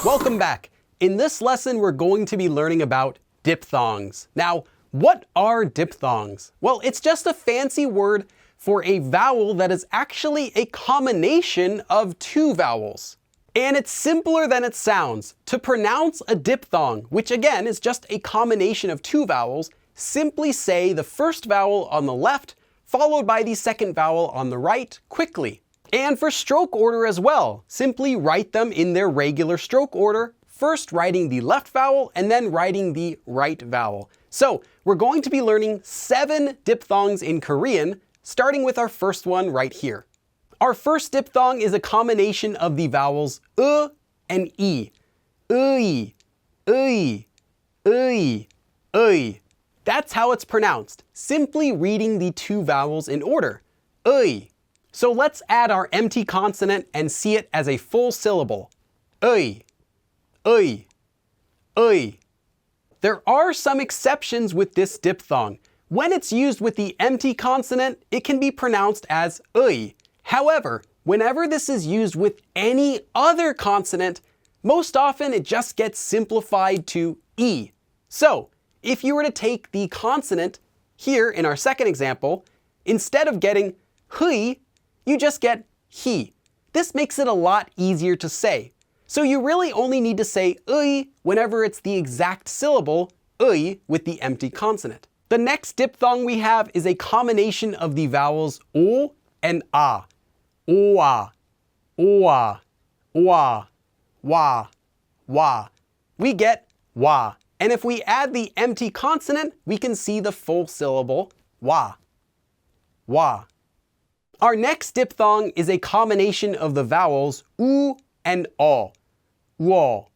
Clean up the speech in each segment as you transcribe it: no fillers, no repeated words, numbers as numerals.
Welcome back. In this lesson, we're going to be learning about diphthongs. Now, what are diphthongs? Well, it's just a fancy word for a vowel that is actually a combination of two vowels. And it's simpler than it sounds. To pronounce a diphthong, which again is just a combination of two vowels, simply say the first vowel on the left, followed by the second vowel on the right, quickly. And for stroke order as well, simply write them in their regular stroke order, first writing the left vowel and then writing the right vowel. So we're going to be learning 7 diphthongs in Korean, starting with our first one right here. Our first diphthong is a combination of the vowels and e. Ui, ui, ui, ui. That's how it's pronounced, simply reading the two vowels in order. Ui. So let's add our empty consonant and see it as a full syllable. Ui, ui, ui. There are some exceptions with this diphthong. When it's used with the empty consonant, it can be pronounced as ui. However, whenever this is used with any other consonant, most often it just gets simplified to e. So, if you were to take the consonant here in our second example, instead of getting hui, you just get he. This makes it a lot easier to say. So you really only need to say ui whenever it's the exact syllable, ui, with the empty consonant. The next diphthong we have is a combination of the vowels o and a. Oa, oa, wa, wa, wa. We get wa. And if we add the empty consonant, we can see the full syllable wa, wa. Our next diphthong is a combination of the vowels u and o. Wo,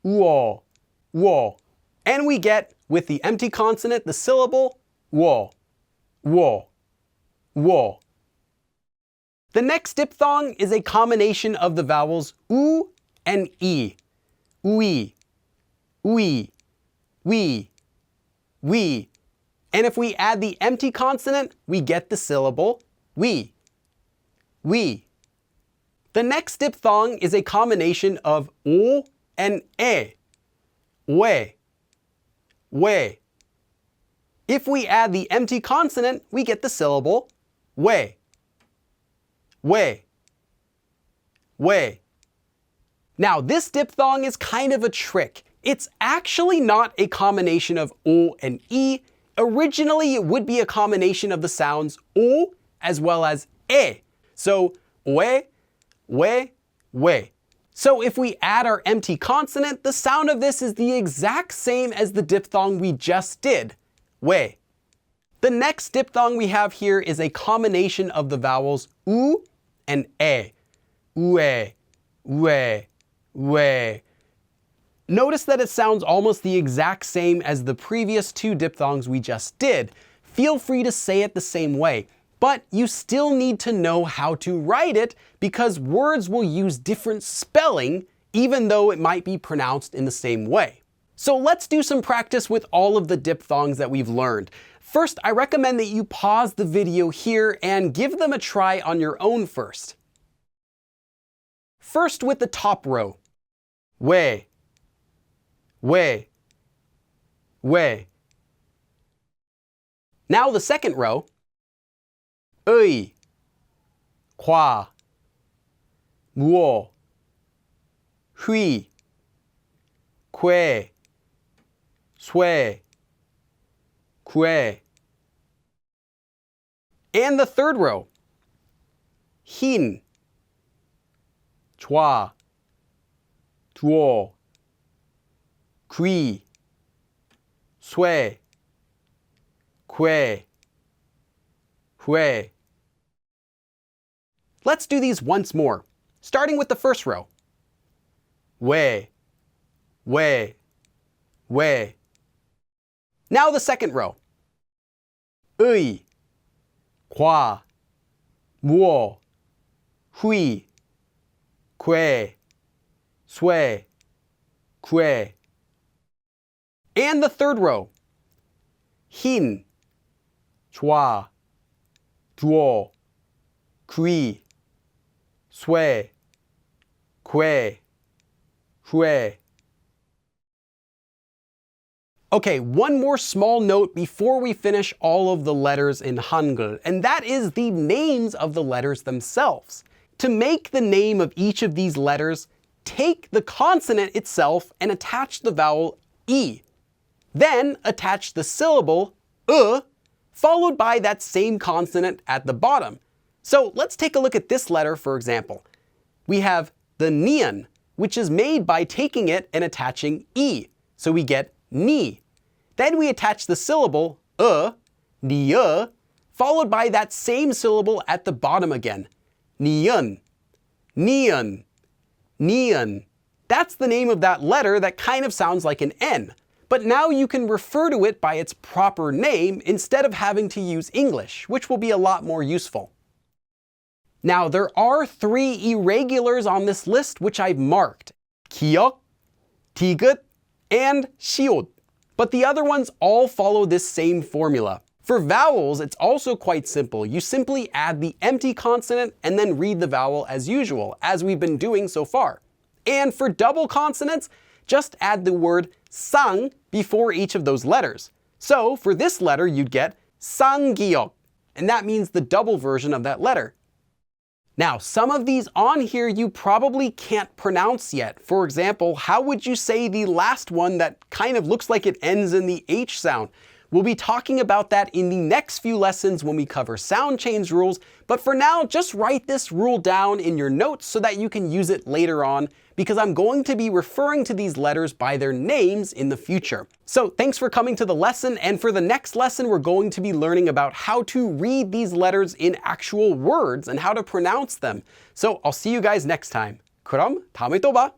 wo, wo. And we get, with the empty consonant, the syllable wo, wo, wo. The next diphthong is a combination of the vowels u and e. Ui, ui, we, we. And if we add the empty consonant, we get the syllable we, we. The next diphthong is a combination of o and e. We, we. If we add the empty consonant, we get the syllable we, we, we. Now, this diphthong is kind of a trick. It's actually not a combination of o and e. Originally, it would be a combination of the sounds o as well as e. So, we, we, we. So if we add our empty consonant, the sound of this is the exact same as the diphthong we just did, we. The next diphthong we have here is a combination of the vowels u and e. Ue, ue, ue. Notice that it sounds almost the exact same as the previous two diphthongs we just did. Feel free to say it the same way, but you still need to know how to write it because words will use different spelling even though it might be pronounced in the same way. So let's do some practice with all of the diphthongs that we've learned. First, I recommend that you pause the video here and give them a try on your own first. First with the top row. We, we, we. Now the second row. Ui, kwa, wo, hui, kwe, sui, kue. And the third row. Hin, chua, tuo, kui, sui, kue, hue. Let's do these once more, starting with the first row. We, we, we. Now the second row. Ui, kwa, wo, hui, kwe, sui, kue. And the third row. Hin, chua, tuo, kui, sui, kue, 회. Okay, one more small note before we finish all of the letters in Hangul, and that is the names of the letters themselves. To make the name of each of these letters, take the consonant itself and attach the vowel I. Then attach the syllable followed by that same consonant at the bottom. So let's take a look at this letter, for example. We have the nian, which is made by taking it and attaching I. So we get ni. Then we attach the syllable ni, followed by that same syllable at the bottom again. Nian, nian, nian. That's the name of that letter that kind of sounds like an N. But now you can refer to it by its proper name instead of having to use English, which will be a lot more useful. Now there are 3 irregulars on this list which I've marked. 기역, 디귿, and 시옷. But the other ones all follow this same formula. For vowels, it's also quite simple. You simply add the empty consonant and then read the vowel as usual, as we've been doing so far. And for double consonants, just add the word sang before each of those letters. So for this letter, you'd get 쌍기역, and that means the double version of that letter. Now, some of these on here you probably can't pronounce yet. For example, how would you say the last one that kind of looks like it ends in the H sound? We'll be talking about that in the next few lessons when we cover sound change rules, but for now, just write this rule down in your notes so that you can use it later on, because I'm going to be referring to these letters by their names in the future. So thanks for coming to the lesson, and for the next lesson, we're going to be learning about how to read these letters in actual words and how to pronounce them. So I'll see you guys next time. 그럼 다음에 또 봐!